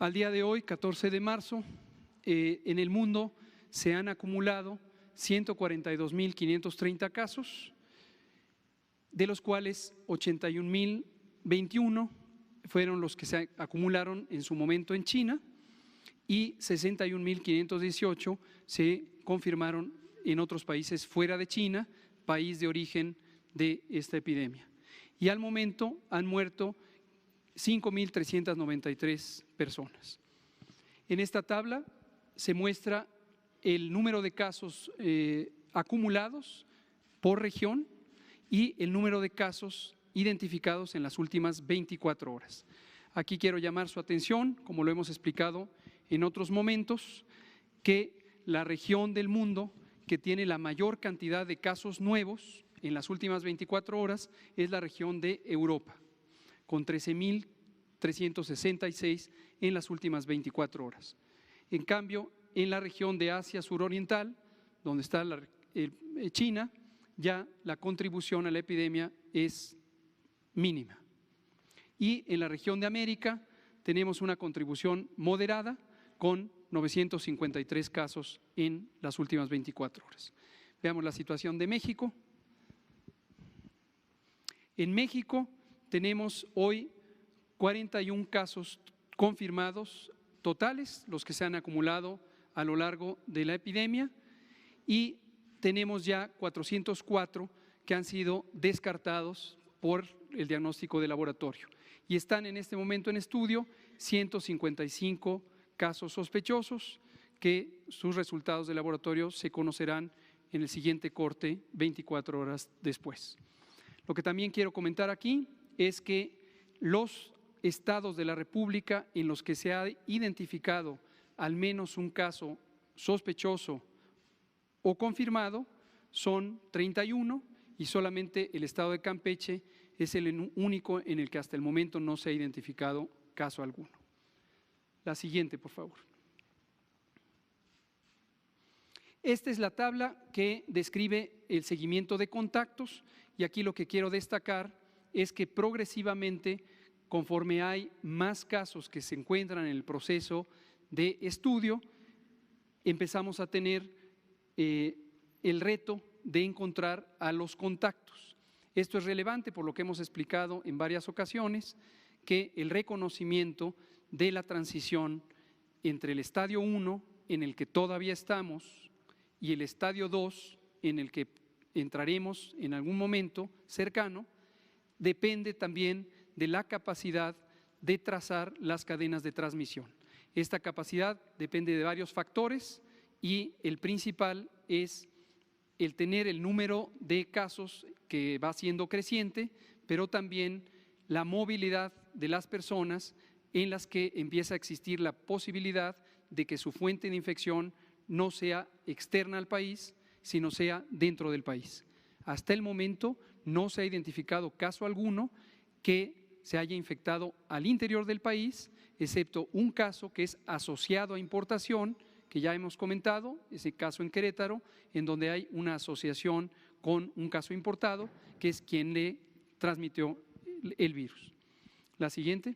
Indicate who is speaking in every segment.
Speaker 1: Al día de hoy, 14 de marzo, en el mundo se han acumulado 142.530 casos, de los cuales 81.021 fueron los que se acumularon en su momento en China y 61.518 se confirmaron en otros países fuera de China, país de origen de esta epidemia. Y al momento han muerto 5.393 personas. En esta tabla se muestra el número de casos acumulados por región y el número de casos identificados en las últimas 24 horas. Aquí quiero llamar su atención, como lo hemos explicado en otros momentos, que la región del mundo que tiene la mayor cantidad de casos nuevos en las últimas 24 horas es la región de Europa, con 13.366 en las últimas 24 horas. En cambio, en la región de Asia suroriental, donde está China, ya la contribución a la epidemia es mínima. Y en la región de América tenemos una contribución moderada con 953 casos en las últimas 24 horas. Veamos la situación de México. En México tenemos hoy 41 casos confirmados totales, los que se han acumulado a lo largo de la epidemia, y tenemos ya 404 que han sido descartados por el diagnóstico de laboratorio. Y están en este momento en estudio 155 casos sospechosos que sus resultados de laboratorio se conocerán en el siguiente corte 24 horas después. Lo que también quiero comentar aquí es que los estados de la República en los que se ha identificado al menos un caso sospechoso o confirmado son 31 y solamente el estado de Campeche es el único en el que hasta el momento no se ha identificado caso alguno. La siguiente, por favor. Esta es la tabla que describe el seguimiento de contactos y aquí lo que quiero destacar es que progresivamente, conforme hay más casos que se encuentran en el proceso de estudio, empezamos a tener el reto de encontrar a los contactos. Esto es relevante por lo que hemos explicado en varias ocasiones, que el reconocimiento de la transición entre el estadio 1, en el que todavía estamos, y el estadio 2, en el que entraremos en algún momento cercano, depende también de la capacidad de trazar las cadenas de transmisión. Esta capacidad depende de varios factores y el principal es el tener el número de casos que va siendo creciente, pero también la movilidad de las personas en las que empieza a existir la posibilidad de que su fuente de infección no sea externa al país, sino sea dentro del país. Hasta el momento no se ha identificado caso alguno que se haya infectado al interior del país, excepto un caso que es asociado a importación, que ya hemos comentado, ese caso en Querétaro, en donde hay una asociación con un caso importado, que es quien le transmitió el virus. La siguiente.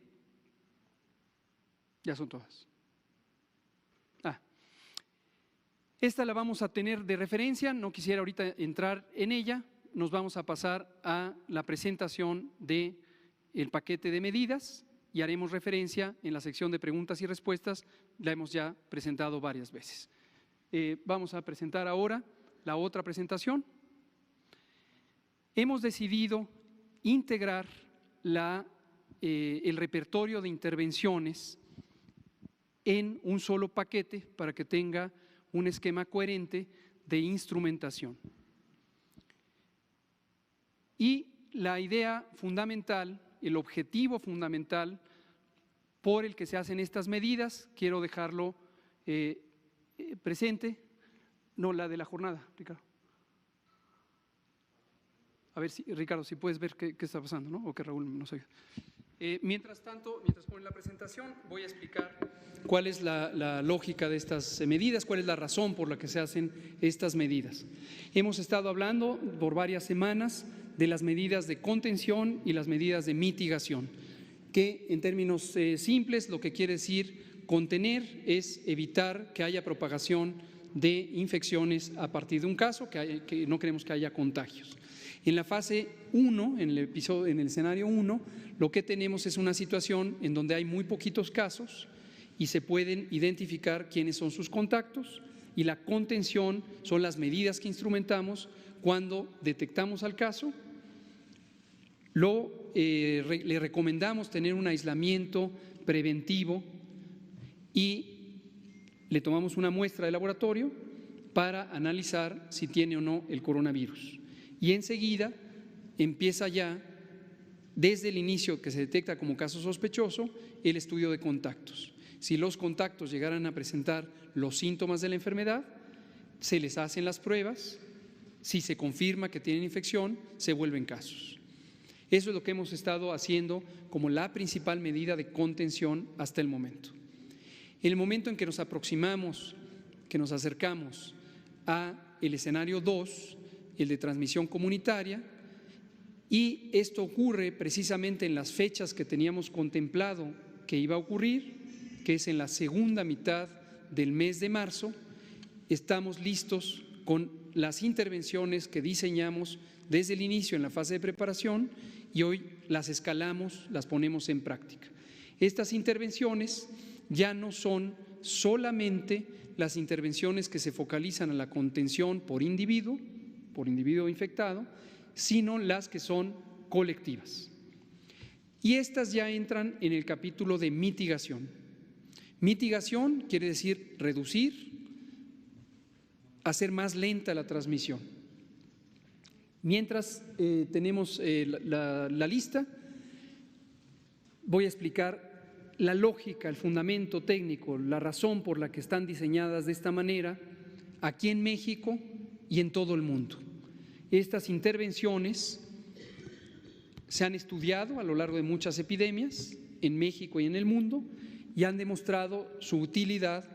Speaker 1: Ya son todas. Esta la vamos a tener de referencia, no quisiera ahorita entrar en ella, nos vamos a pasar a la presentación del paquete de medidas y haremos referencia en la sección de preguntas y respuestas, la hemos ya presentado varias veces. Vamos a presentar ahora la otra presentación. Hemos decidido integrar el repertorio de intervenciones en un solo paquete para que tenga un esquema coherente de instrumentación. Y la idea fundamental, el objetivo fundamental por el que se hacen estas medidas, quiero dejarlo presente, no la de la jornada, Ricardo. A ver, Ricardo, si puedes ver qué está pasando, ¿no? O que Raúl nos ayude. Mientras tanto, mientras pone la presentación, voy a explicar cuál es la lógica de estas medidas, cuál es la razón por la que se hacen estas medidas. Hemos estado hablando por varias semanas de las medidas de contención y las medidas de mitigación. que en términos simples lo que quiere decir contener es evitar que haya propagación de infecciones a partir de un caso, que no queremos que haya contagios. En la fase 1, en el escenario 1, lo que tenemos es una situación en donde hay muy poquitos casos y se pueden identificar quiénes son sus contactos, y la contención son las medidas que instrumentamos cuando detectamos al caso. Le recomendamos tener un aislamiento preventivo y le tomamos una muestra de laboratorio para analizar si tiene o no el coronavirus. Y enseguida empieza ya, desde el inicio que se detecta como caso sospechoso, el estudio de contactos. Si los contactos llegaran a presentar los síntomas de la enfermedad, se les hacen las pruebas. Si se confirma que tienen infección, se vuelven casos. Eso es lo que hemos estado haciendo como la principal medida de contención hasta el momento. En el momento en que nos aproximamos, que nos acercamos a el escenario 2, el de transmisión comunitaria, y esto ocurre precisamente en las fechas que teníamos contemplado que iba a ocurrir, que es en la segunda mitad del mes de marzo, estamos listos con las intervenciones que diseñamos desde el inicio en la fase de preparación y hoy las escalamos, las ponemos en práctica. Estas intervenciones ya no son solamente las intervenciones que se focalizan a la contención por individuo infectado, sino las que son colectivas. Y estas ya entran en el capítulo de mitigación. Mitigación quiere decir reducir, hacer más lenta la transmisión. Mientras tenemos la lista, voy a explicar la lógica, el fundamento técnico, la razón por la que están diseñadas de esta manera aquí en México y en todo el mundo. Estas intervenciones se han estudiado a lo largo de muchas epidemias en México y en el mundo y han demostrado su utilidad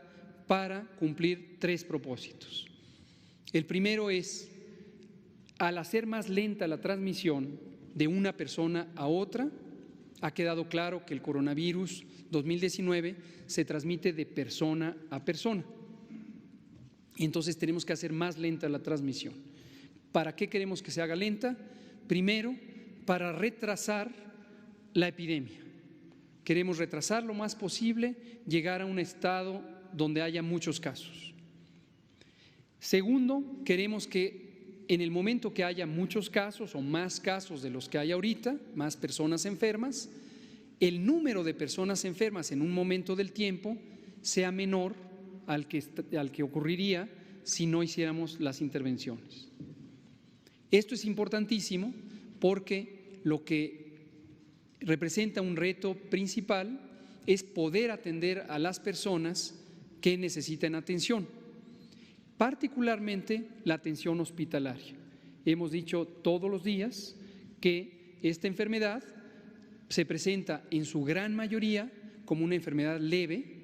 Speaker 1: para cumplir tres propósitos. El primero es, al hacer más lenta la transmisión de una persona a otra, ha quedado claro que el coronavirus 2019 se transmite de persona a persona. Y entonces tenemos que hacer más lenta la transmisión. ¿Para qué queremos que se haga lenta? Primero, para retrasar la epidemia. Queremos retrasar lo más posible, llegar a un estado donde haya muchos casos. Segundo, queremos que en el momento que haya muchos casos o más casos de los que hay ahorita, más personas enfermas, el número de personas enfermas en un momento del tiempo sea menor al que ocurriría si no hiciéramos las intervenciones. Esto es importantísimo porque lo que representa un reto principal es poder atender a las personas que necesitan atención, particularmente la atención hospitalaria. Hemos dicho todos los días que esta enfermedad se presenta en su gran mayoría como una enfermedad leve,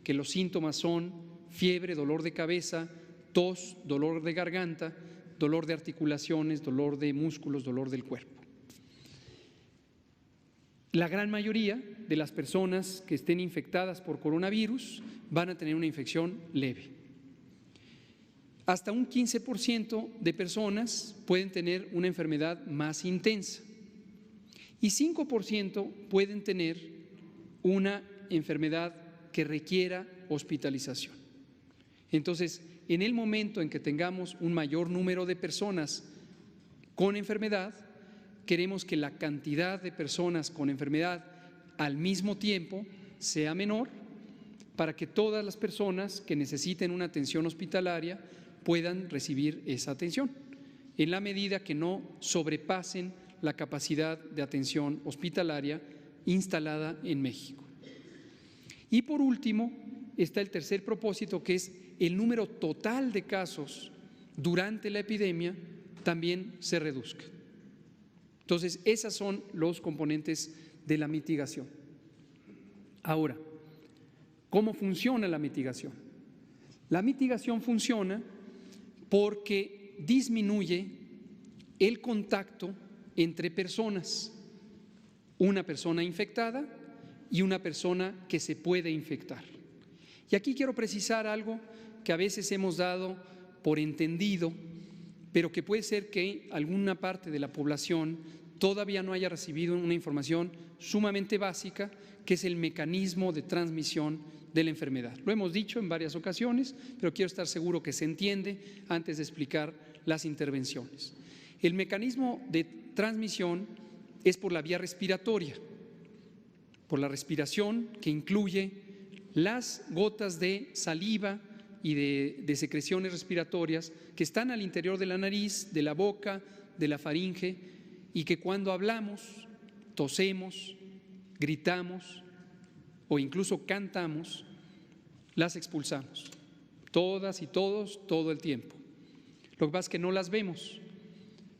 Speaker 1: que los síntomas son fiebre, dolor de cabeza, tos, dolor de garganta, dolor de articulaciones, dolor de músculos, dolor del cuerpo. La gran mayoría de las personas que estén infectadas por coronavirus van a tener una infección leve. Hasta un 15% de personas pueden tener una enfermedad más intensa y 5% pueden tener una enfermedad que requiera hospitalización. Entonces, en el momento en que tengamos un mayor número de personas con enfermedad, queremos que la cantidad de personas con enfermedad al mismo tiempo sea menor para que todas las personas que necesiten una atención hospitalaria puedan recibir esa atención, en la medida que no sobrepasen la capacidad de atención hospitalaria instalada en México. Y por último, está el tercer propósito, que es el número total de casos durante la epidemia también se reduzca. Entonces, esos son los componentes de la mitigación. Ahora, ¿cómo funciona la mitigación? La mitigación funciona porque disminuye el contacto entre personas. una persona infectada y una persona que se puede infectar. Y aquí quiero precisar algo que a veces hemos dado por entendido, pero que puede ser que alguna parte de la población todavía no haya recibido una información sumamente básica, que es el mecanismo de transmisión de la enfermedad. Lo hemos dicho en varias ocasiones, pero quiero estar seguro que se entiende antes de explicar las intervenciones. El mecanismo de transmisión es por la vía respiratoria, por la respiración, que incluye las gotas de saliva y de secreciones respiratorias que están al interior de la nariz, de la boca, de la faringe, y que cuando hablamos, tosemos, gritamos o incluso cantamos, las expulsamos, todas y todos, todo el tiempo. Lo que pasa es que no las vemos,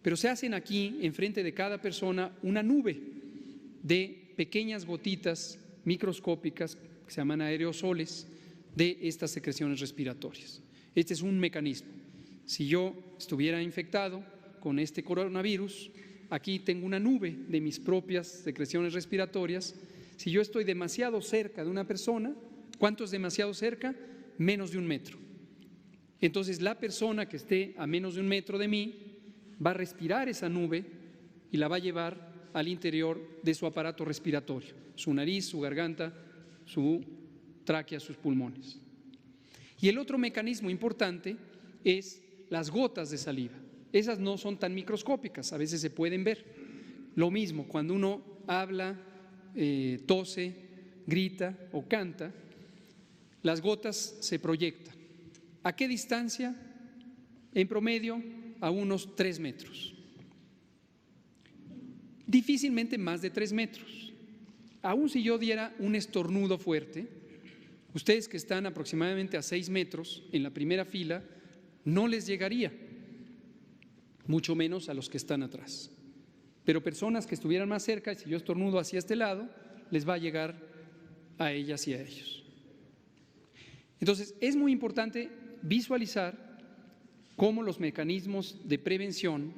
Speaker 1: pero se hacen aquí, enfrente de cada persona, una nube de pequeñas gotitas microscópicas que se llaman aerosoles de estas secreciones respiratorias. Este es un mecanismo. Si yo estuviera infectado con este coronavirus, aquí tengo una nube de mis propias secreciones respiratorias. Si yo estoy demasiado cerca de una persona, ¿cuánto es demasiado cerca? Menos de 1 metro. Entonces la persona que esté a menos de 1 metro de mí va a respirar esa nube y la va a llevar al interior de su aparato respiratorio, su nariz, su garganta, su tráquea, sus pulmones. Y el otro mecanismo importante es las gotas de saliva. Esas no son tan microscópicas, a veces se pueden ver. Lo mismo, cuando uno habla, tose, grita o canta, las gotas se proyectan. ¿A qué distancia? En promedio, a unos 3 metros. Difícilmente más de 3 metros. Aún si yo diera un estornudo fuerte, ustedes que están aproximadamente a 6 metros en la primera fila, no les llegaría, mucho menos a los que están atrás. Pero personas que estuvieran más cerca, si yo estornudo hacia este lado, les va a llegar a ellas y a ellos. Entonces, es muy importante visualizar cómo los mecanismos de prevención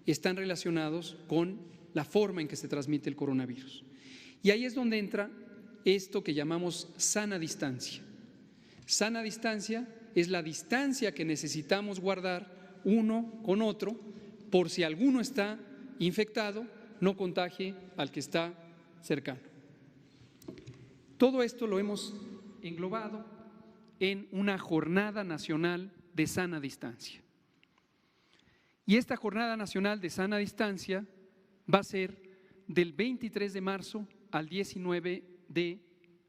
Speaker 1: están relacionados con la forma en que se transmite el coronavirus. Y ahí es donde entra esto que llamamos sana distancia. Sana distancia es la distancia que necesitamos guardar uno con otro por si alguno está infectado, no contagie al que está cercano. Todo esto lo hemos englobado en una jornada nacional de sana distancia. Y esta jornada nacional de sana distancia va a ser del 23 de marzo al 19 de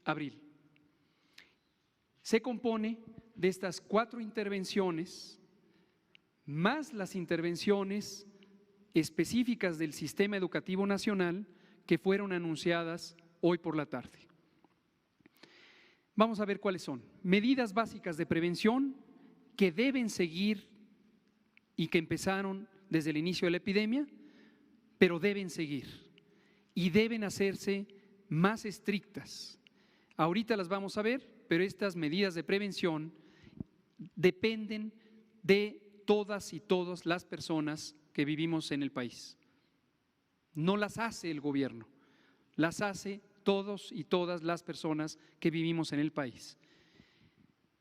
Speaker 1: abril. Se compone de estas 4 intervenciones, más las intervenciones específicas del Sistema Educativo Nacional que fueron anunciadas hoy por la tarde. Vamos a ver cuáles son. Medidas básicas de prevención que deben seguir y que empezaron desde el inicio de la epidemia, pero deben seguir y deben hacerse más estrictas. Ahorita las vamos a ver, pero estas medidas de prevención dependen de todas y todas las personas que vivimos en el país. No las hace el gobierno, las hace todos y todas las personas que vivimos en el país.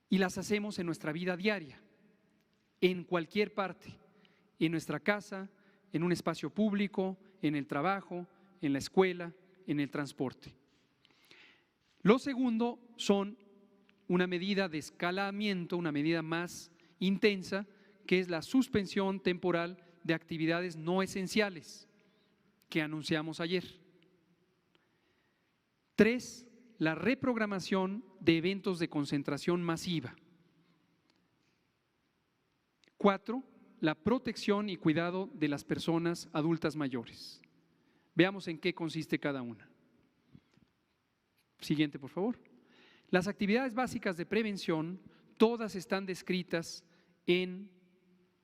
Speaker 1: Y las hacemos en nuestra vida diaria, en cualquier parte, en nuestra casa, en un espacio público, en el trabajo, en la escuela, en el transporte. Lo segundo son una medida de escalamiento, una medida más intensa, que es la suspensión temporal de actividades no esenciales que anunciamos ayer. 3, la reprogramación de eventos de concentración masiva. 4, la protección y cuidado de las personas adultas mayores. Veamos en qué consiste cada una. Siguiente, por favor. Las actividades básicas de prevención, todas están descritas en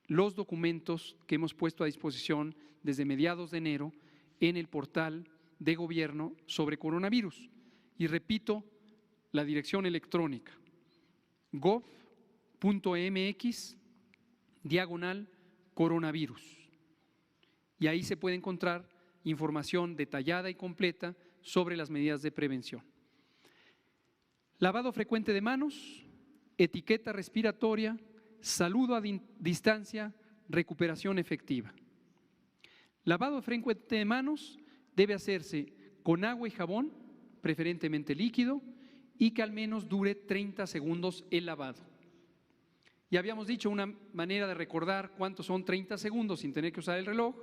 Speaker 1: los documentos que hemos puesto a disposición desde mediados de enero en el portal de gobierno sobre coronavirus. Y repito, la dirección electrónica gov.mx/coronavirus. Y ahí se puede encontrar información detallada y completa sobre las medidas de prevención. Lavado frecuente de manos, etiqueta respiratoria, saludo a distancia, recuperación efectiva. Lavado frecuente de manos debe hacerse con agua y jabón, preferentemente líquido, y que al menos dure 30 segundos el lavado. Ya habíamos dicho una manera de recordar cuántos son 30 segundos sin tener que usar el reloj.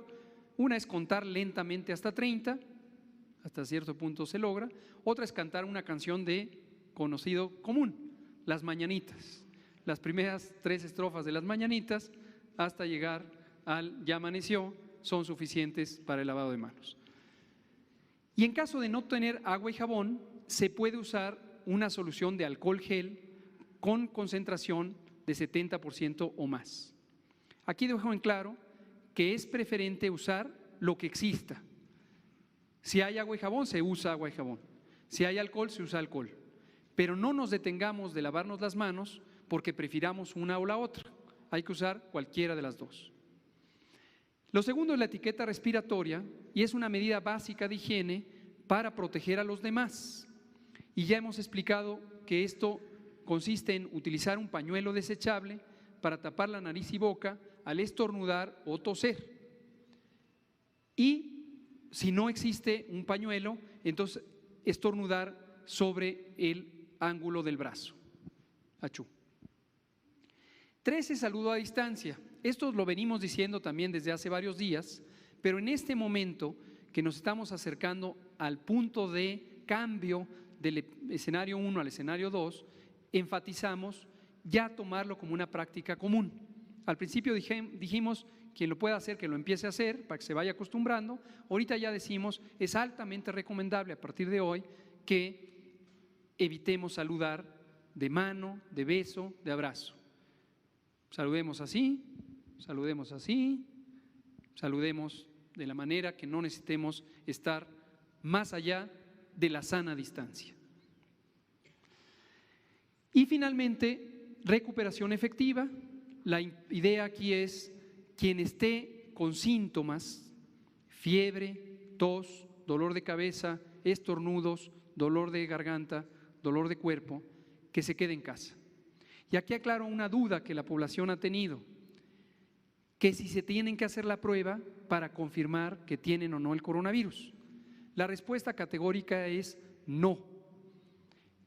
Speaker 1: Una es contar lentamente hasta 30, hasta cierto punto se logra. Otra es cantar una canción de conocido común, las mañanitas. Las primeras 3 estrofas de las mañanitas hasta llegar al ya amaneció son suficientes para el lavado de manos. Y en caso de no tener agua y jabón, se puede usar una solución de alcohol gel con concentración de 70% o más. Aquí dejo en claro que es preferente usar lo que exista. Si hay agua y jabón, se usa agua y jabón. Si hay alcohol, se usa alcohol. Pero no nos detengamos de lavarnos las manos porque prefiramos una o la otra. Hay que usar cualquiera de las dos. Lo segundo es la etiqueta respiratoria y es una medida básica de higiene para proteger a los demás. Y ya hemos explicado que esto consiste en utilizar un pañuelo desechable para tapar la nariz y boca al estornudar o toser. Y si no existe un pañuelo, entonces estornudar sobre el ángulo del brazo. Achú. 13, saludo a distancia. Esto lo venimos diciendo también desde hace varios días, pero en este momento que nos estamos acercando al punto de cambio del escenario 1 al escenario 2, enfatizamos ya tomarlo como una práctica común. Al principio dijimos, quien lo pueda hacer, que lo empiece a hacer para que se vaya acostumbrando. Ahorita ya decimos, es altamente recomendable a partir de hoy que evitemos saludar de mano, de beso, de abrazo. Saludemos así, saludemos así, saludemos de la manera que no necesitemos estar más allá de la sana distancia. Y finalmente, recuperación efectiva. La idea aquí es quien esté con síntomas, fiebre, tos, dolor de cabeza, estornudos, dolor de garganta, dolor de cuerpo, que se quede en casa. Y aquí aclaro una duda que la población ha tenido, que si se tienen que hacer la prueba para confirmar que tienen o no el coronavirus. La respuesta categórica es no.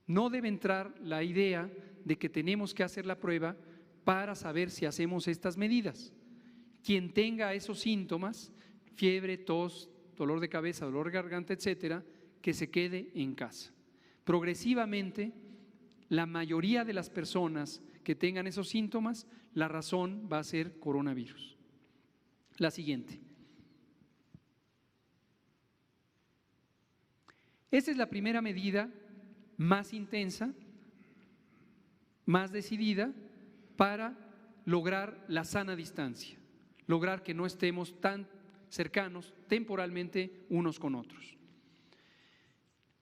Speaker 1: No debe entrar la idea de que tenemos que hacer la prueba para saber si hacemos estas medidas. Quien tenga esos síntomas, fiebre, tos, dolor de cabeza, dolor de garganta, etcétera, que se quede en casa. Progresivamente, la mayoría de las personas que tengan esos síntomas, la razón va a ser coronavirus. La siguiente. Esta es la primera medida más intensa, más decidida para lograr la sana distancia, lograr que no estemos tan cercanos temporalmente unos con otros.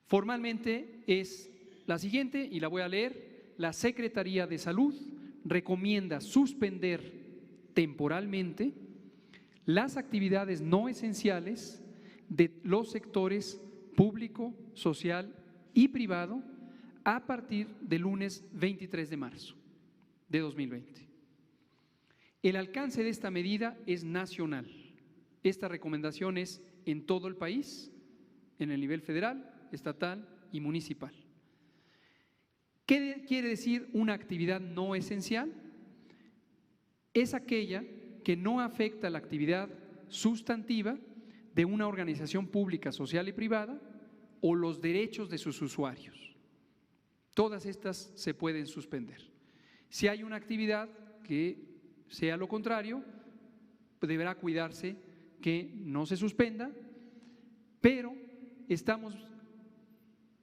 Speaker 1: Formalmente es la siguiente y la voy a leer. La Secretaría de Salud recomienda suspender temporalmente las actividades no esenciales de los sectores público, social y privado a partir del lunes 23 de marzo de 2020. El alcance de esta medida es nacional. Esta recomendación es en todo el país, en el nivel federal, estatal y municipal. ¿Qué quiere decir una actividad no esencial? Es aquella que no afecta la actividad sustantiva de una organización pública, social y privada o los derechos de sus usuarios. Todas estas se pueden suspender. Si hay una actividad que sea lo contrario, deberá cuidarse que no se suspenda, pero estamos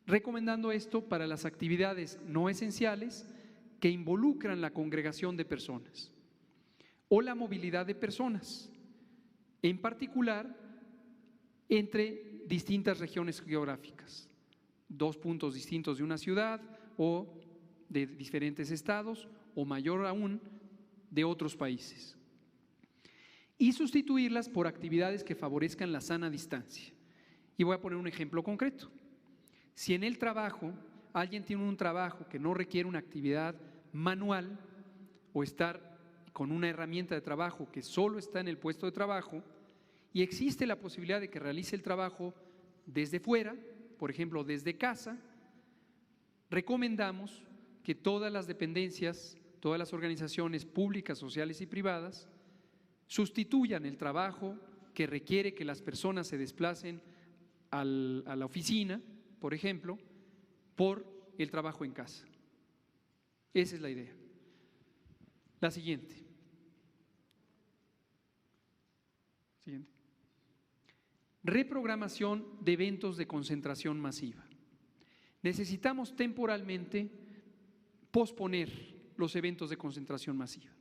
Speaker 1: recomendando esto para las actividades no esenciales que involucran la congregación de personas o la movilidad de personas, en particular entre distintas regiones geográficas, 2 puntos distintos de una ciudad o de diferentes estados o mayor aún de otros países. y sustituirlas por actividades que favorezcan la sana distancia. Y voy a poner un ejemplo concreto. Si en el trabajo alguien tiene un trabajo que no requiere una actividad manual o estar con una herramienta de trabajo que solo está en el puesto de trabajo y existe la posibilidad de que realice el trabajo desde fuera, por ejemplo desde casa, recomendamos que todas las dependencias, todas las organizaciones públicas, sociales y privadas sustituyan el trabajo que requiere que las personas se desplacen a la oficina, por ejemplo, por el trabajo en casa. Esa es la idea. La siguiente. Reprogramación de eventos de concentración masiva. Necesitamos temporalmente posponer los eventos de concentración masiva.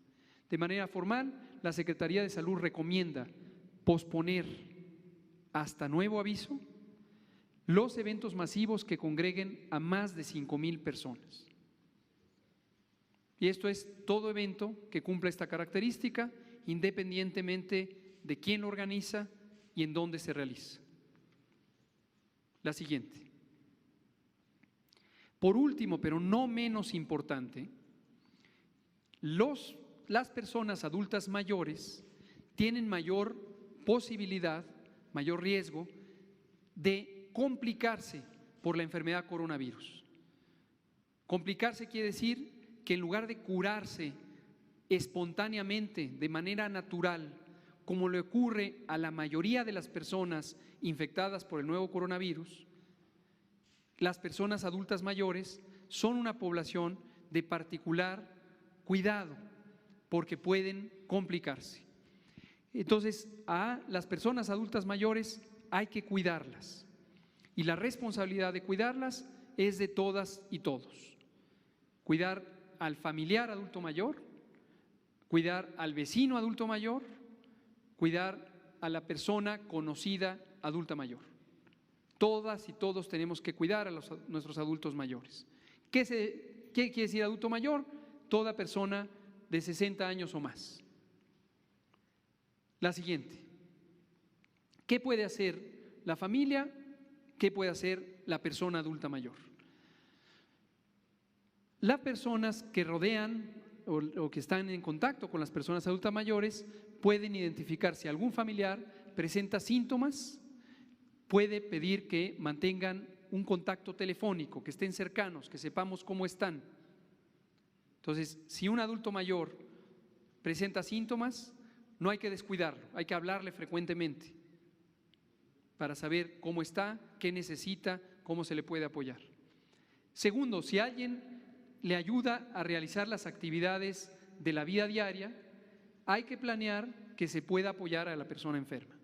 Speaker 1: De manera formal, la Secretaría de Salud recomienda posponer hasta nuevo aviso los eventos masivos que congreguen a más de 5,000 personas. Y esto es todo evento que cumpla esta característica, independientemente de quién lo organiza y en dónde se realiza. La siguiente. Por último, pero no menos importante, las personas adultas mayores tienen mayor posibilidad, mayor riesgo de complicarse por la enfermedad coronavirus. Complicarse quiere decir que en lugar de curarse espontáneamente, de manera natural, como le ocurre a la mayoría de las personas infectadas por el nuevo coronavirus, las personas adultas mayores son una población de particular cuidado porque pueden complicarse. Entonces, a las personas adultas mayores hay que cuidarlas y la responsabilidad de cuidarlas es de todas y todos. Cuidar al familiar adulto mayor, cuidar al vecino adulto mayor, cuidar a la persona conocida adulta mayor. Todas y todos tenemos que cuidar a nuestros adultos mayores. ¿Qué quiere decir adulto mayor? Toda persona de 60 años o más. La siguiente. ¿Qué puede hacer la familia? ¿Qué puede hacer la persona adulta mayor? Las personas que rodean o que están en contacto con las personas adultas mayores pueden identificar si algún familiar presenta síntomas, puede pedir que mantengan un contacto telefónico, que estén cercanos, que sepamos cómo están. Entonces, si un adulto mayor presenta síntomas, no hay que descuidarlo, hay que hablarle frecuentemente para saber cómo está, qué necesita, cómo se le puede apoyar. Segundo, si alguien le ayuda a realizar las actividades de la vida diaria, hay que planear que se pueda apoyar a la persona enferma.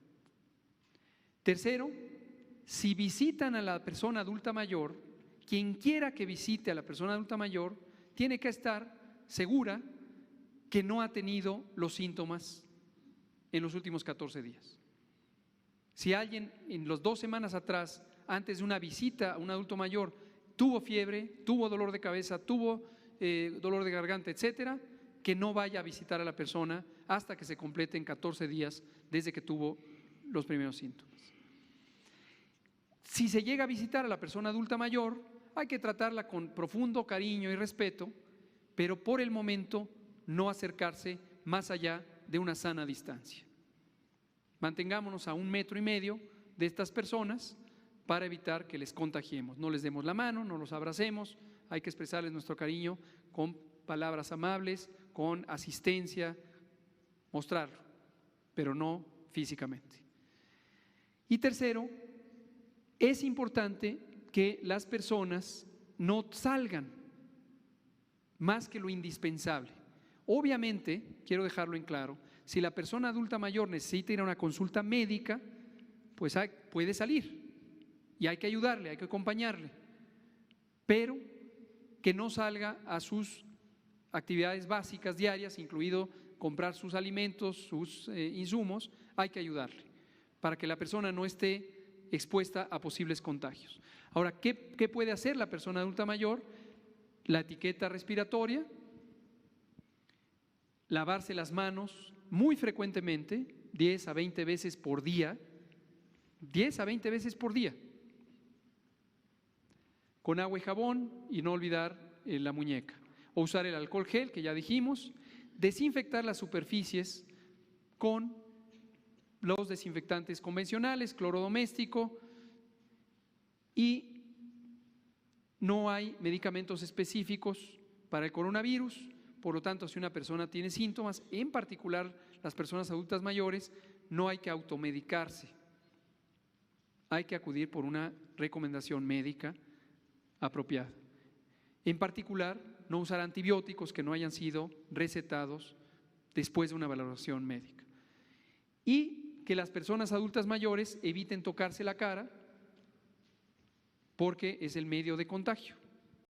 Speaker 1: Tercero, si visitan a la persona adulta mayor, quien quiera que visite a la persona adulta mayor, tiene que estar segura que no ha tenido los síntomas en los últimos 14 días. Si alguien en las 2 semanas atrás, antes de una visita a un adulto mayor, tuvo fiebre, tuvo dolor de cabeza, tuvo dolor de garganta, etcétera, que no vaya a visitar a la persona hasta que se completen 14 días desde que tuvo los primeros síntomas. Si se llega a visitar a la persona adulta mayor, hay que tratarla con profundo cariño y respeto, pero por el momento no acercarse más allá de una sana distancia. Mantengámonos a 1,5 metros de estas personas para evitar que les contagiemos. No les demos la mano, no los abracemos, hay que expresarles nuestro cariño con palabras amables, con asistencia, mostrarlo, pero no físicamente. Y tercero, es importante que las personas no salgan más que lo indispensable. Obviamente, quiero dejarlo en claro, si la persona adulta mayor necesita ir a una consulta médica, pues puede salir y hay que ayudarle, hay que acompañarle, pero que no salga a sus actividades básicas diarias, incluido comprar sus alimentos, sus insumos, hay que ayudarle para que la persona no esté expuesta a posibles contagios. Ahora, ¿qué puede hacer la persona adulta mayor? La etiqueta respiratoria, lavarse las manos muy frecuentemente, 10 a 20 veces por día, 10 a 20 veces por día, con agua y jabón, y no olvidar la muñeca. O usar el alcohol gel, que ya dijimos, desinfectar las superficies con los desinfectantes convencionales, cloro doméstico, y no hay medicamentos específicos para el coronavirus. Por lo tanto, si una persona tiene síntomas, en particular las personas adultas mayores, no hay que automedicarse. Hay que acudir por una recomendación médica apropiada. En particular, no usar antibióticos que no hayan sido recetados después de una valoración médica. Y que las personas adultas mayores eviten tocarse la cara porque es el medio de contagio.